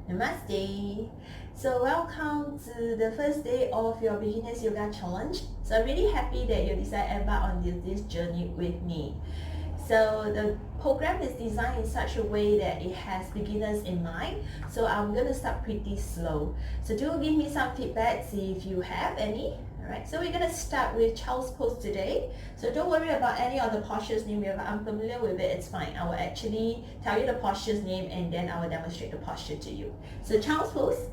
Namaste. So welcome to the first day of your beginners yoga challenge. So I'm really happy that you decided to embark on this journey with me. So the program is designed in such a way that it has beginners in mind. So I'm going to start pretty slow. So do give me some feedback, see if you have any. Alright, so we're going to start with child's pose today. So don't worry about any of the postures name. If I'm familiar with it, it's fine. I will actually tell you the postures name and then I will demonstrate the posture to you. So child's pose.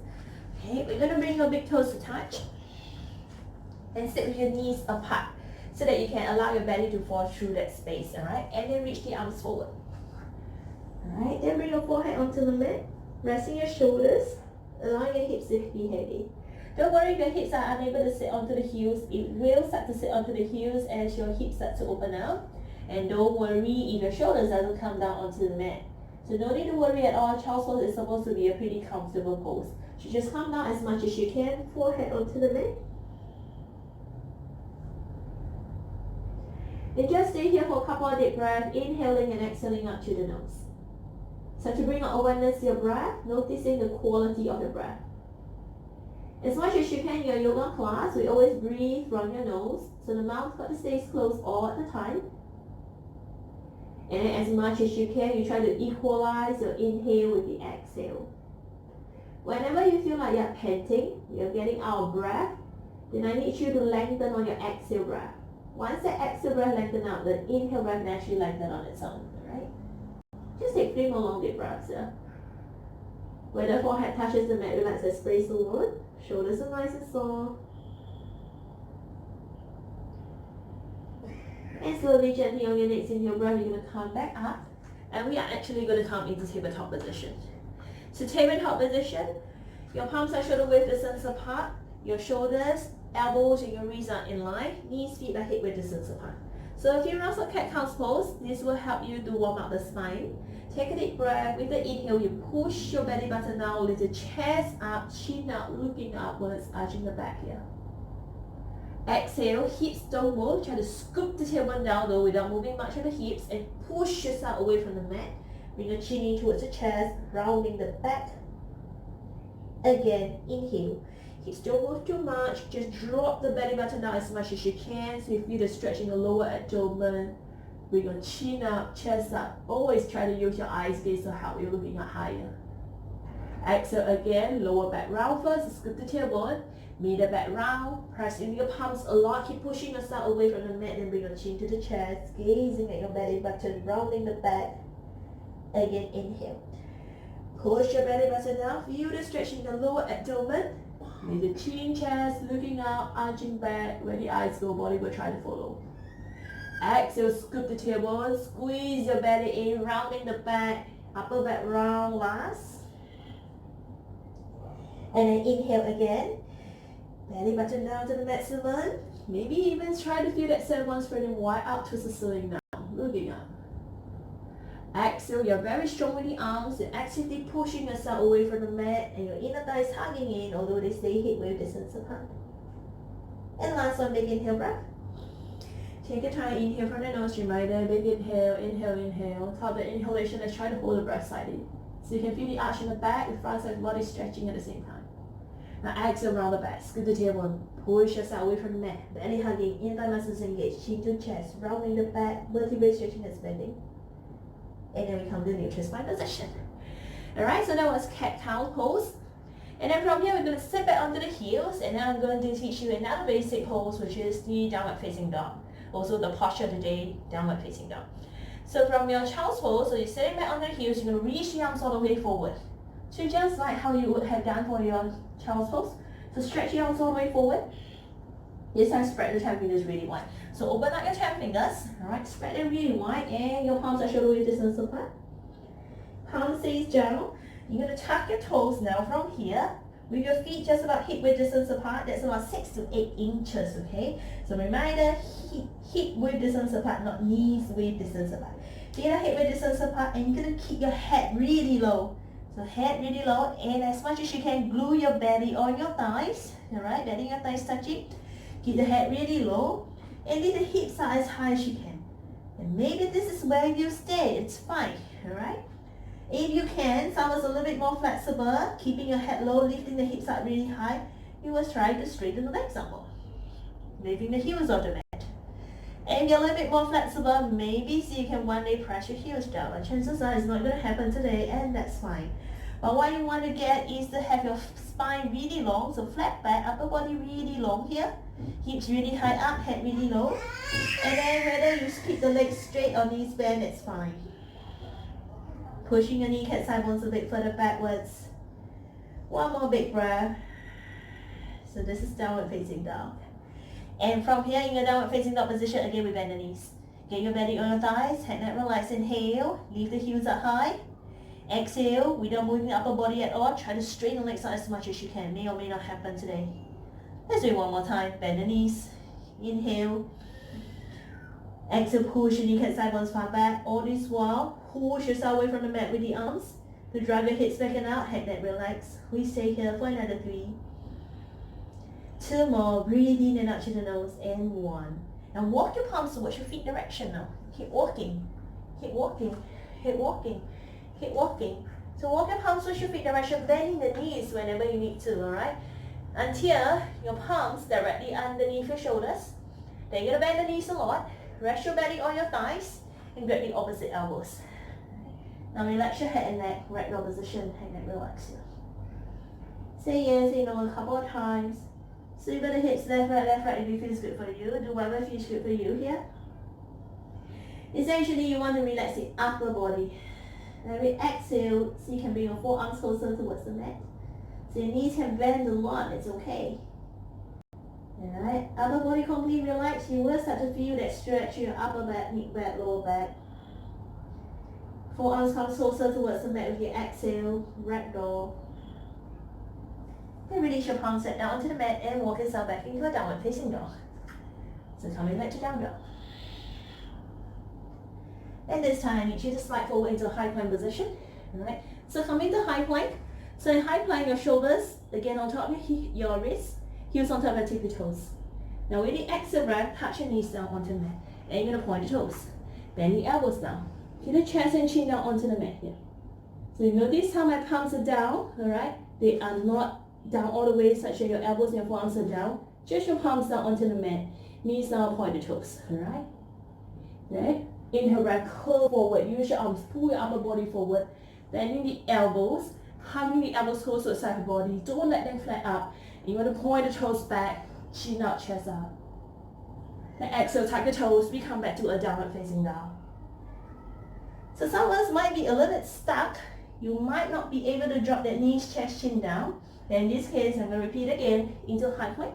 Okay, we're going to bring your big toes to touch and sit with your knees apart so that you can allow your belly to fall through that space, alright? And then reach the arms forward. Alright, then bring your forehead onto the mat, resting your shoulders, allowing your hips to be heavy. Don't worry if your hips are unable to sit onto the heels. It will start to sit onto the heels as your hips start to open out. And don't worry if your shoulders doesn't come down onto the mat. So no need to worry at all. Child's pose is supposed to be a pretty comfortable pose. So just come down as much as you can, forehead onto the mat. And just stay here for a couple of deep breaths, inhaling and exhaling out to the nose. So to bring awareness to your breath, noticing the quality of the breath. As much as you can in your yoga class, we always breathe from your nose, so the mouth got to stay closed all the time. And as much as you can, you try to equalize your inhale with the exhale. Whenever you feel like you're panting, you're getting out of breath, then I need you to lengthen on your exhale breath. Once the exhale breath lengthens out, the inhale breath naturally lengthens on its own, alright? Just take 3 more long deep breaths here. When the forehead touches the mat, relax the space forward. Shoulders are nice and soft. And slowly, gently on your next inhale breath, you're going to come back up. And we are actually going to come into tabletop position. So tabletop position, your palms are shoulder width distance apart. Your shoulders, elbows and your wrists are in line. Knees, feet are hip width distance apart. So a few rounds of cat-cow pose. This will help you to warm up the spine. Take a deep breath. With the inhale, you push your belly button down, lift the chest up, chin up, looking upwards, arching the back here. Exhale, hips don't move. Try to scoop the tailbone down though without moving much of the hips and push yourself away from the mat. Bring your chin in towards the chest, rounding the back. Again, inhale. Hips don't move too much. Just drop the belly button down as much as you can so you feel the stretch in the lower abdomen. Bring your chin up, chest up. Always try to use your eyes gaze to help you looking up higher. Exhale again, lower back round first, scoop the tailbone, middle back round, press into your palms a lot, keep pushing yourself away from the mat, then bring your chin to the chest, gazing at your belly button, rounding the back. Again, inhale. Push your belly button down, feel the stretch in the lower abdomen. With the chin, chest, looking up, arching back, where the eyes go, body will try to follow. Exhale, scoop the tailbone, squeeze your belly in, rounding the back, upper back round last. And then inhale again, belly button down to the maximum. Maybe even try to feel that sacrum spreading wide out to sitting down, looking up. Exhale, you're very strong with the arms, you're actively pushing yourself away from the mat and your inner thighs hugging in, although they stay hip width distance apart. And last one, big inhale breath. Take your time, inhale from the nose, reminder, big inhale, inhale, inhale. Top the inhalation, let's try to hold the breath slightly. So you can feel the arch in the back, the front side of the body stretching at the same time. Now exhale, round the back, scoop the tailbone, push yourself away from the mat, belly hugging, inner thigh muscles engaged, chin to chest, rounding the back, vertebrae stretching and bending. And then we come to neutral spine position. Alright, so that was cat-cow pose. And then from here, we're going to sit back onto the heels, and then I'm going to teach you another basic pose, which is the downward facing dog. Also the posture today, downward facing dog. So from your child's pose, so you're sitting back on the heels, you're going to reach the arms all the way forward. So just like how you would have done for your child's pose. So stretch your arms all the way forward. This time spread the 10 fingers really wide. So open up your 10 fingers, alright, spread them really wide and your palms are shoulder width distance apart. Palm stays down. You're going to tuck your toes now from here. With your feet just about hip width distance apart, that's about 6 to 8 inches, okay? So reminder, hip width distance apart, not knees width distance apart. Feet are hip width distance apart and you're going to keep your head really low. So head really low and as much as you can, glue your belly on your thighs, alright? Letting your thighs touch it. Keep the head really low and leave the hips out as high as you can. And maybe this is where you stay, it's fine, alright? If you can, someone's a little bit more flexible, keeping your head low, lifting the hips up really high. You must try to straighten the legs up more. Lifting the heels off the mat. And you're a little bit more flexible, maybe so you can one day press your heels down. And chances are it's not going to happen today, and that's fine. But what you want to get is to have your spine really long, so flat back, upper body really long here, hips really high up, head really low. And then whether you keep the legs straight or knees bent, it's fine. Pushing your kneecap side bones a bit further backwards. One more big breath. So this is downward facing dog. And from here in your downward facing dog position, again we bend the knees. Get your belly on your thighs, head neck relax, inhale, leave the heels up high. Exhale, without moving the upper body at all, try to straighten the legs out as much as you can. May or may not happen today. Let's do it one more time. Bend the knees. Inhale. Exhale, push your kneecap side bones far back. All this while, push yourself away from the mat with the arms. To drive your hips back and out, head neck relax. We stay here for another 3. 2 more. Breathe in and out to the nose. And 1. And walk your palms towards your feet direction now. Keep walking. Keep walking. Keep walking. Keep walking. So walk your palms towards your feet direction, bending the knees whenever you need to, alright? Until your palms directly underneath your shoulders. Then you're going to bend the knees a lot. Rest your belly on your thighs and grab the opposite elbows. Now relax your head and neck, ragdoll position, head and neck relax here. Say yes, say no a couple of times. Swivel the hips left, right if it feels good for you. Do whatever feels good for you here. Essentially you want to relax the upper body. Then we exhale, so you can bring your forearms closer towards the mat. So your knees can bend a lot, it's okay. Alright, upper body completely relaxed. You will start to feel that stretch in your upper back, mid back, lower back. Forearms come closer towards the mat with your exhale, ragdoll. Then release your palms set down onto the mat and walk yourself back into a downward facing dog. So coming back to down dog. And this time I need you to slide forward into a high plank position. Alright, so coming to high plank. So in high plank, your shoulders again on top of your wrists, heels on top of your tippy toes. Now with the exhale breath, touch your knees down onto the mat. And you're going to point the toes. Bend the elbows down. Keep the chest and chin down onto the mat here. So you notice how my palms are down, alright? They are not down all the way such that your elbows and your forearms are down. Just your palms down onto the mat. Knees down, point the toes, alright? Right? Inhale, breath, curl forward. Use your arms, pull your upper body forward. Bending the elbows, hugging the elbows close to the side of the body. Don't let them flat up. You want to point the toes back, chin out, chest out. Then exhale, tuck the toes. We come back to a downward facing dog. So some of us might be a little bit stuck. You might not be able to drop that knees, chest, chin down. Then in this case, I'm going to repeat again into high plank.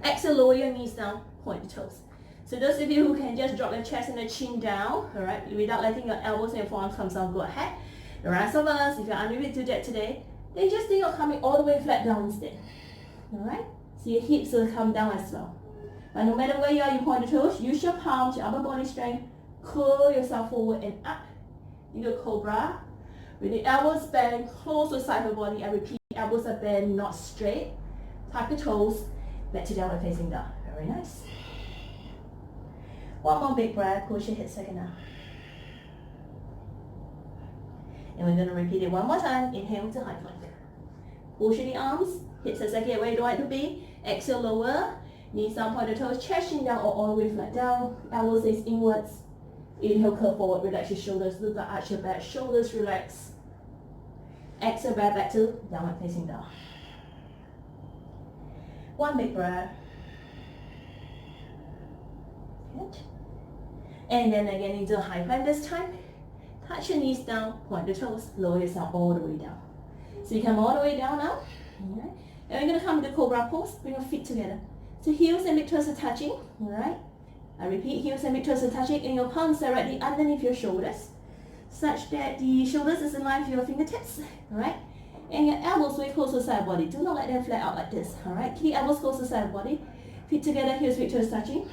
Exhale, lower your knees down, point the toes. So those of you who can just drop your chest and the chin down, alright, without letting your elbows and your forearms come down, go ahead. The rest of us, if you're unable to do that today, then just think of coming all the way flat down instead. Alright? So your hips will come down as well. But no matter where you are, you point the toes, use your palms, your upper body strength, curl yourself forward and up into a cobra. With the elbows bent, close to the side of the body. I repeat, elbows are bent, not straight. Tuck the toes, back to downward facing dog. Very nice. One more big breath, push your hips back and down. And we're going to repeat it one more time. Inhale to high plank. Push the arms, hips exactly where you want it to be. Exhale, lower. Knees down, point the toes, chest chin down or all the way flat down. Elbows face inwards. Inhale, curl forward, relax your shoulders. Look at arch your back, shoulders relax. Exhale, back to downward facing dog. One big breath. Good. And then again into a high plank this time. Touch your knees down, point the toes, lower yourself all the way down. So you come all the way down now. Alright. And we're going to come to Cobra pose, bring your feet together. So heels and big toes are touching. Alright. I repeat, heels and big toes are touching and your palms directly underneath your shoulders. Such that the shoulders is in line with your fingertips. Alright. And your elbows way close to the side of the body. Do not let them flat out like this. Alright. Keep the elbows close to the side of the body. Feet together, heels, big toes touching.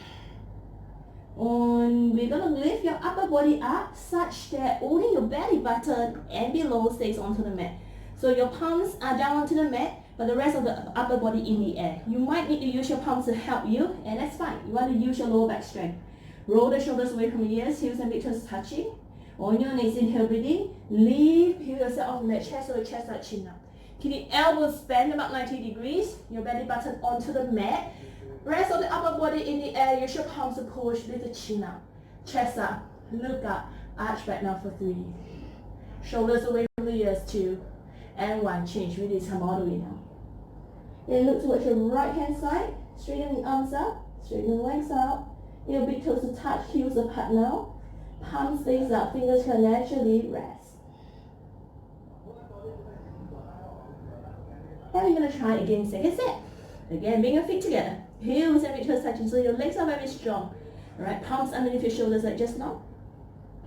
And we're going to lift your upper body up such that only your belly button and below stays onto the mat. So your palms are down onto the mat, but the rest of the upper body in the air. You might need to use your palms to help you, and that's fine. You want to use your lower back strength. Roll the shoulders away from the ears, heels and big toes touching. On your knees, inhale, breathing. Lift, peel yourself off the mat, chest over chest, that chin up. Keep the elbows bent about 90 degrees. Your belly button onto the mat. Rest on the upper body in the air. Use your palms to push. Lift the chin up. Chest up. Look up. Arch back now for 3. Shoulders away from the ears, 2. And 1. Change. Release. Come all the way down. Then look towards your right hand side. Straighten the arms up. Straighten the legs out. Your big toes to touch. Heels apart now. Palms stays up. Fingers can naturally rest. And we're going to try again, second set. Again, bring your feet together. Heels and big toes touching so your legs are very strong. Alright, palms underneath your shoulders like just now.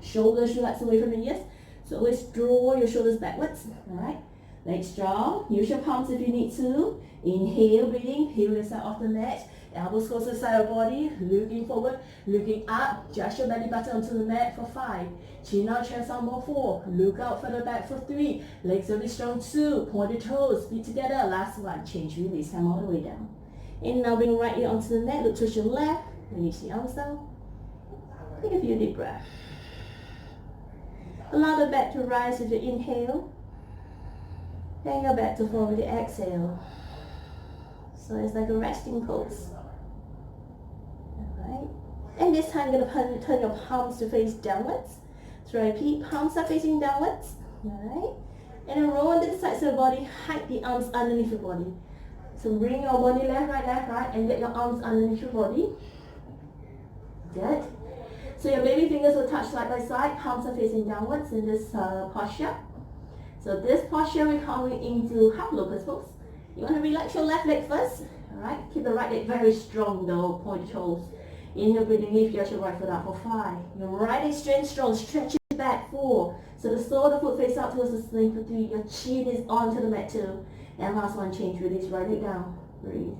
Shoulders relax away from the ears. So always draw your shoulders backwards. Alright, legs strong. Use your palms if you need to. Inhale, breathing. Peel yourself off the mat. Elbows close to the side of the body. Looking forward, looking up. Just your belly button onto the mat for 5. Chin out, chest out more 4. Look out further back for 3. Legs really strong 2. Point your toes, feet together. Last one. Change, release. Come all the way down. And now bring right ear onto the mat. Look towards your left. Release the arms down. Take a few deep breaths. Allow the back to rise with your inhale. And your back to fall with your exhale. So it's like a resting pose. Alright. And this time you're going to turn your palms to face downwards. So repeat, palms are facing downwards. Alright. And then roll onto the sides of the body, hide the arms underneath your body. So bring your body left, right, and get your arms underneath your body. Good. So your baby fingers will touch side by side, palms are facing downwards in this posture. So this posture we're coming into half locust pose. You want to relax your left leg first. Alright, keep the right leg very strong though, point your toes. Inhale, breathing, lift your right foot up for 5. Your right leg strong, stretch it back 4. So the sole of the foot face out towards the ceiling for 3. Your chin is onto the mat 2. And last one, change, release, right leg down, breathe.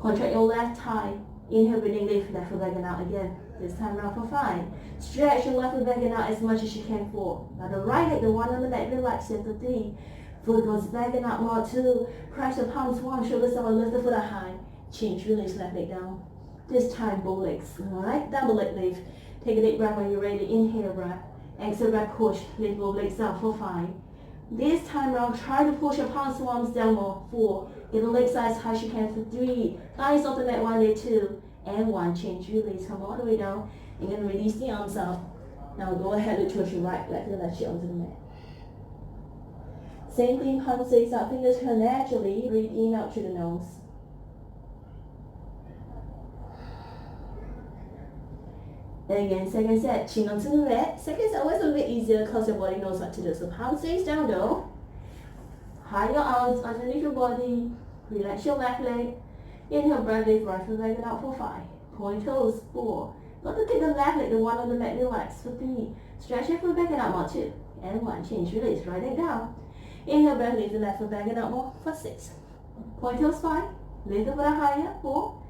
Contract your left thigh. Inhale, breathing, lift left foot back and out again. This time around for 5. Stretch your left foot back and out as much as you can 4. Now the right leg, the one on the mat, relax it for 3. Foot goes back and out more 2. Press your palms 1, shoulders down, lift the foot up high. Change, release, left leg down. This time bow legs, alright? Double leg lift. Take a deep breath when you're ready. Inhale breath. Exhale breath, push. Lift both legs down for 5. This time around, try to push your palms to arms down more. 4. Get the leg size high as you can for 3. Eyes off the mat, 1 day 2. And 1. Change, release. Come all the way down. And then release the arms out. Now go ahead and twist your right leg and left cheek onto the mat. Same thing, palms face out, fingers curl naturally. Breathe in out through the nose. And again, second set, chin onto the mat. Second set always a little bit easier because your body knows what to do. So palms face down though. Hide your arms underneath your body. Relax your left leg. Inhale, breath, lift right foot back and out for 5. Point toes, 4. Not to take the left leg, the one on the mat, relax for 3. Stretch your foot back and out more 2. And 1, change, release, right leg down. Inhale, breath, lift the left foot back and out more for 6. Point toes 5. Lift the foot up higher, 4.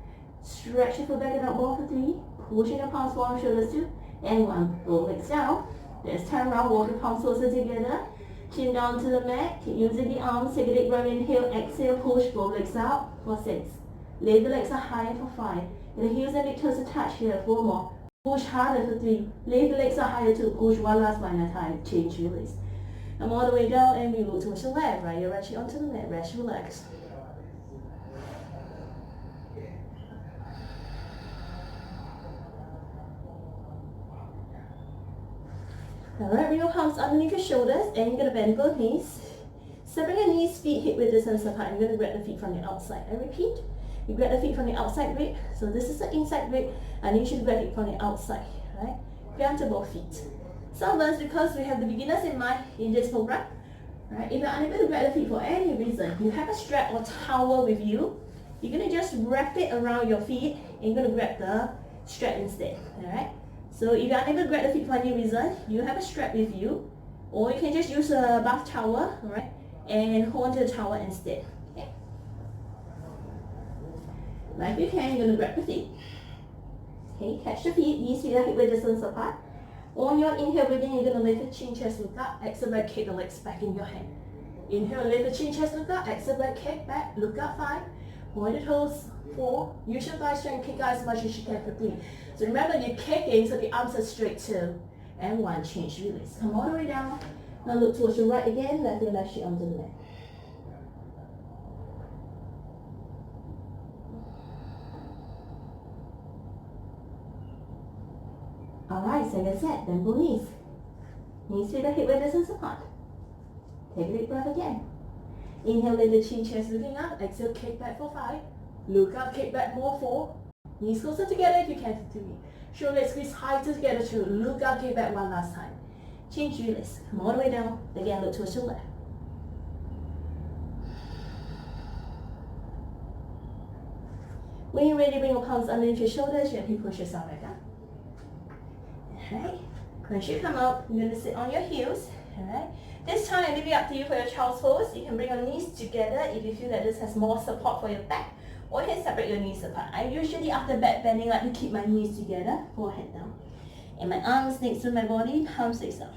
Stretch your foot back and out more for 3. Pushing your palms forward, shoulders 2. And 1. Both legs down. Let's turn around, walk your palms closer together. Chin down to the mat. Keep using the arms. Take a deep breath, inhale, exhale, push both legs out for 6. Lift the legs up higher for 5. And the heels and big toes to touch here, 4 more. Push harder for 3. Lift the legs up higher 2. Push one last one at a time. Change, release. Come all the way down and we look towards the left, right? You're right onto the mat. Rest, relax. Alright, bring your palms underneath your shoulders and you're going to bend both knees. Separate your knees, feet hip width distance apart. You're going to grab the feet from the outside. And repeat. You grab the feet from the outside grip. So this is the inside grip and you should grab it from the outside. Right? Grab to both feet. Some of us, because we have the beginners in mind in this program, right? If you're unable to grab the feet for any reason, you have a strap or towel with you. You're going to just wrap it around your feet and you're going to grab the strap instead. Alright? So if you're unable to grab the feet for any reason, you have a strap with you. Or you can just use a bath towel, alright? And hold onto the towel instead. Okay? Like you can, you're going to grab the feet. Okay, catch the feet, knees, feet are hip width distance apart. On your inhale, breathing, you're going to lift the chin, chest, look up. Exhale, back, kick the legs back in your hand. Inhale, lift the chin, chest, look up. Exhale, back, kick back, look up 5. Point the toes 4. Use your thigh strength, kick out as much as you can for 3. So remember, you're kicking so the arms are straight too. And one, change, release. Come all the way down. Now look towards your right again, left your left sheet onto the mat. Alright, second set, then both knees. Knees to the hip width distance apart. Take a deep breath again. Inhale, let the chin, chest looking up. Exhale, kick back for 5. Look up, kick back more 4. Knees closer together if you can to 3. Shoulders squeeze high together 2. Look up, kick back one last time. Change, release. Come all the way down. Again, look towards your left. When you're ready, bring your palms underneath your shoulders. Gently push yourself back up. Alright. Once you come up, you're going to sit on your heels. Alright. This time, it'll be up to you for your child's pose. You can bring your knees together if you feel that this has more support for your back. Or you can separate your knees apart. I usually, after back bending, like to keep my knees together, forehead down. And my arms next to my body, palms face up.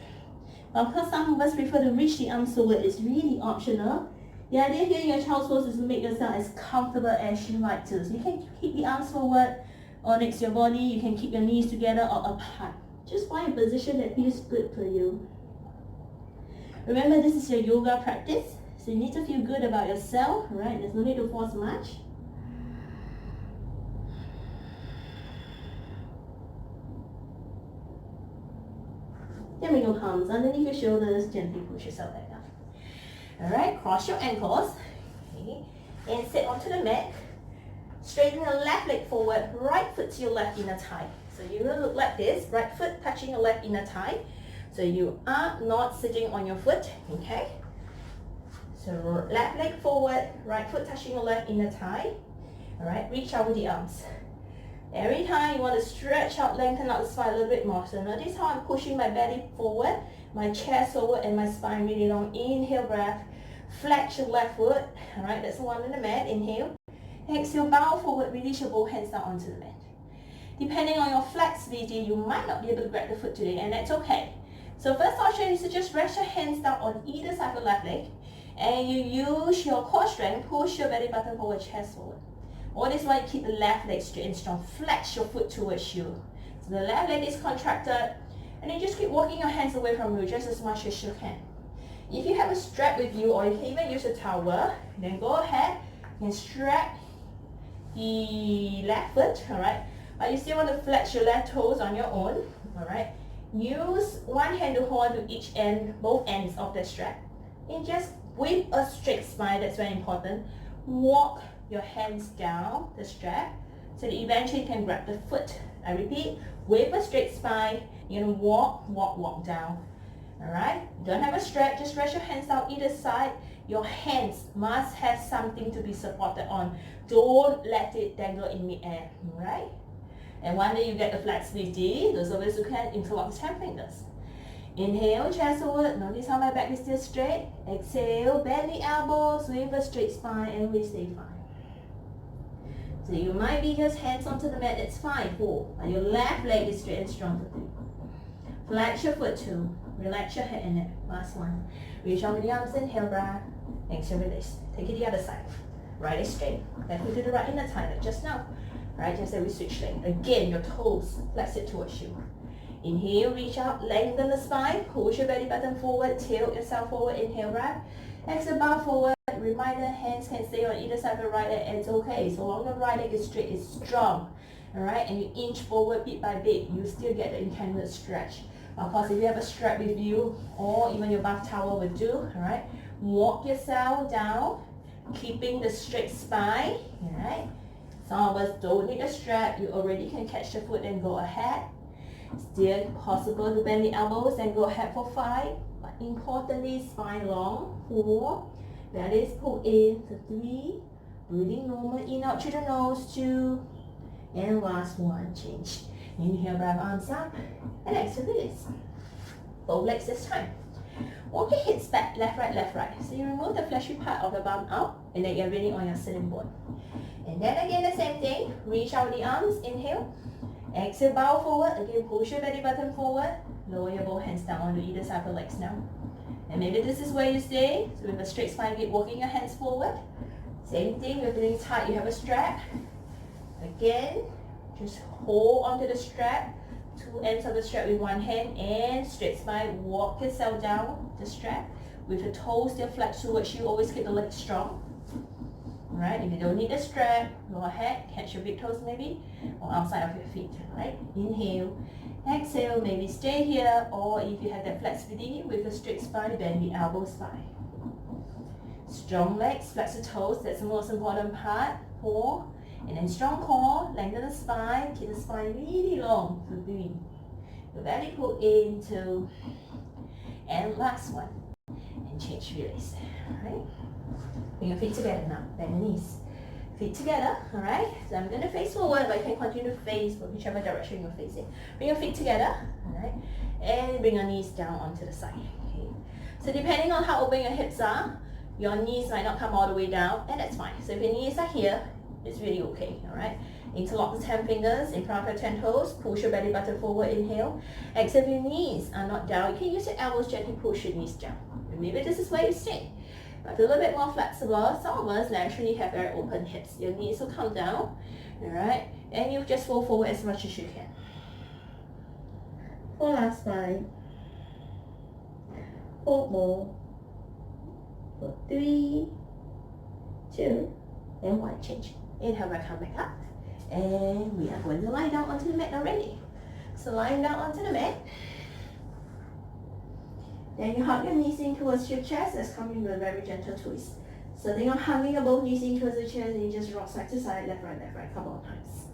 But because some of us prefer to reach the arms forward, it's really optional. The idea here in your child's pose is to make yourself as comfortable as you like to. So you can keep the arms forward or next to your body. You can keep your knees together or apart. Just find a position that feels good for you. Remember, this is your yoga practice, so you need to feel good about yourself, right? There's no need to force much. Then bring your palms underneath your shoulders, gently push yourself back up. Alright, cross your ankles, okay, and sit onto the mat. Straighten the left leg forward, right foot to your left inner thigh. So you will look like this, right foot touching your left inner thigh. So you are not sitting on your foot, okay? So left leg forward, right foot touching your left inner thigh. Alright, reach out with the arms. Every time you want to stretch out, lengthen out the spine a little bit more. So notice how I'm pushing my belly forward, my chest forward, and my spine really long. Inhale, breath. Flex your left foot. Alright, that's the one on the mat. Inhale. Exhale, bow forward, release your both hands down onto the mat. Depending on your flexibility, you might not be able to grab the foot today, and that's okay. So first option is to just rest your hands down on either side of the left leg, and you use your core strength, push your belly button forward, chest forward. All this while you keep the left leg straight and strong. Flex your foot towards you. So the left leg is contracted, and then just keep walking your hands away from you just as much as you can. If you have a strap with you, or you can even use a towel, then go ahead and strap the left foot, alright? But you still want to flex your left toes on your own, alright? Use one hand to hold to each end, both ends of the strap. And just with a straight spine, that's very important. Walk your hands down the strap so that eventually you can grab the foot. I repeat, with a straight spine, you're going to walk down. Alright? Don't have a strap, just rest your hands down either side. Your hands must have something to be supported on. Don't let it dangle in midair. Alright? And one day you get the flexibility, those of us who can interlock the 10 fingers. Inhale, chest forward. Notice how my back is still straight. Exhale, bend the elbows with a straight spine, and we stay fine. So you might be just hands onto the mat, that's fine. 4. And your left leg is straight and strong for 3. Flex your foot 2. Relax your head and neck. Last one. Reach out with the arms, inhale, breath. Exhale, release. Take it the other side. Right is straight. Left foot to the right inner thigh, like just now. Right, just as we switch leg. Again, your toes flex it towards you. Inhale, reach out, lengthen the spine, push your belly button forward, tilt yourself forward, inhale, right. Exhale, bow forward. Reminder, hands can stay on either side of the right leg, and it's okay. So long the right leg is straight, it's strong. Alright, and you inch forward bit by bit, you still get the intended stretch. Of course, if you have a strap with you, or even your bath towel will do, alright. Walk yourself down, keeping the straight spine, alright. Some of us don't need a strap, you already can catch the foot and go ahead. Still possible to bend the elbows and go ahead for 5. But importantly, spine long. 4. Belly is pulled in to 3. Breathing normal, in out through the nose. 2. And last one, change. Inhale, grab arms up. And exhale, release. Both legs this time. Walk your hips back, left, right. So you remove the fleshy part of the bum out, and then you're really on your sitting bone. And then again, the same thing. Reach out the arms, inhale. Exhale, bow forward. Again, push your belly button forward. Lower your both hands down onto either side of the legs now. And maybe this is where you stay. So with a straight spine, keep walking your hands forward. Same thing, you're feeling tight, you have a strap. Again, just hold onto the strap. two ends of the strap with one hand and straight spine. Walk yourself down the strap with the toes still flat towards you. Always keep the legs strong. Alright, if you don't need the strap, go ahead, catch your big toes maybe, or outside of your feet, right? Inhale, exhale, maybe stay here, or if you have that flexibility with a straight spine, bend the elbows by. Strong legs, flex the toes, that's the most important part. 4, and then strong core, lengthen the spine, keep the spine really long for 3. Your belly pull in, 2, and last one, and change, release, alright? Bring your feet together now, bend the knees. Feet together, alright? So I'm going to face forward, but you can continue to face whichever direction you're facing. Bring your feet together, alright? And bring your knees down onto the side, okay? So depending on how open your hips are, your knees might not come all the way down, and that's fine. So if your knees are here, it's really okay, alright? Interlock the 10 fingers in front of your 10 toes, push your belly button forward, inhale. Exhale, if your knees are not down, you can use your elbows gently push your knees down. And maybe this is where you stay. But a little bit more flexible, some of us naturally have very open hips. Your knees will come down, alright? And you just fold forward as much as you can. 4 last 5. 4 more. 4, 3, 2, and 1, change. Inhale, right, come back up. And we are going to lie down onto the mat already. So lying down onto the mat. Then you hug your knees in towards your chest. Let's come in with a very gentle twist. So then you're hugging your both knees in towards the chest and you just rock side to side, left, right, a couple of times.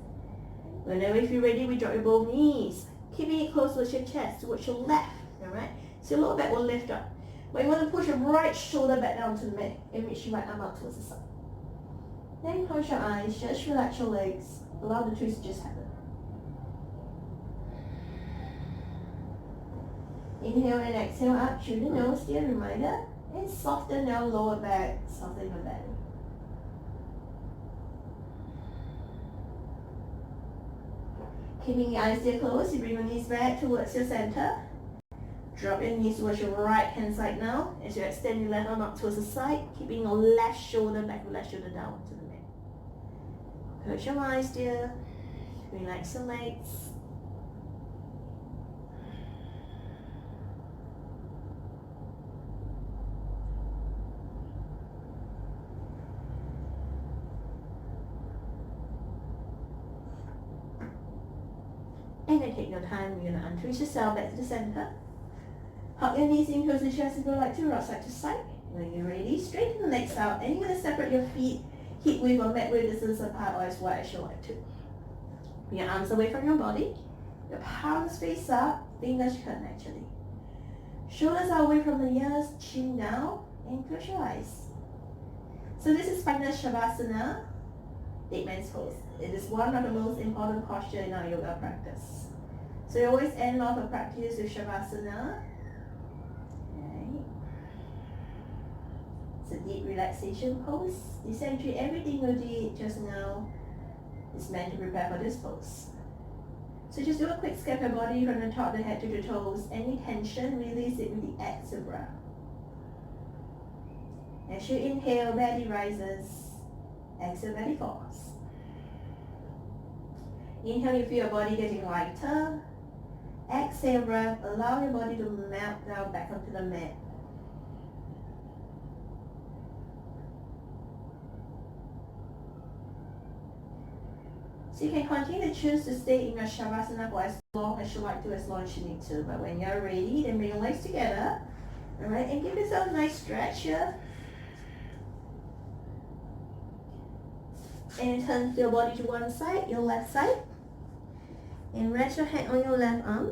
Whenever if you're ready, we drop your both knees. Keeping it close towards your chest, towards your left, alright? So your lower back will lift up. But you want to push your right shoulder back down to the mat and reach your right arm out towards the side. Then close your eyes, just relax your legs. Allow the twist to just happen. Inhale and exhale up through the nose, dear reminder. And soften your lower back, soften your belly. Keeping your eyes still closed, you bring your knees back towards your center. Drop your knees towards your right hand side now. As you extend your left arm up towards the side, keeping your left shoulder back, your left shoulder down to the mat. Close your eyes, dear. Relax your legs. And then take your time, you're going to untwist yourself back to the center. Hug your knees in towards the chest if you like to, rock side to side. When you're ready, straighten the legs out. And you're going to separate your feet hip width or mat width distance apart or as wide as you like to. Bring your arms away from your body. Your palms face up, fingers curl naturally. Shoulders are away from the ears, chin down, and close your eyes. So this is Final Shavasana, dead man's pose. It is one of the most important postures in our yoga practice. So you always end off a practice with Shavasana. Okay. It's a deep relaxation pose. Essentially everything you did just now is meant to prepare for this pose. So just do a quick scan of your body from the top of the head to the toes. Any tension, release it with the exhale breath. As you inhale, belly rises. Exhale, belly falls. Inhale, you feel your body getting lighter. Exhale, breath. Allow your body to melt down back onto the mat. So you can continue to choose to stay in your Shavasana for as long as you like to, as long as you need to. But when you're ready, then bring your legs together. Alright, and give yourself a nice stretch here. And turn your body to one side, your left side. And rest your hand on your left arm.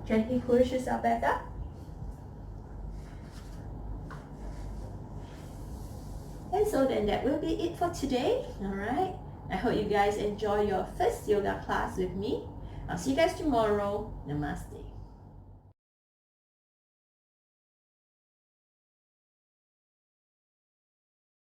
Gently push yourself back up. And so then that will be it for today. Alright. I hope you guys enjoy your first yoga class with me. I'll see you guys tomorrow. Namaste.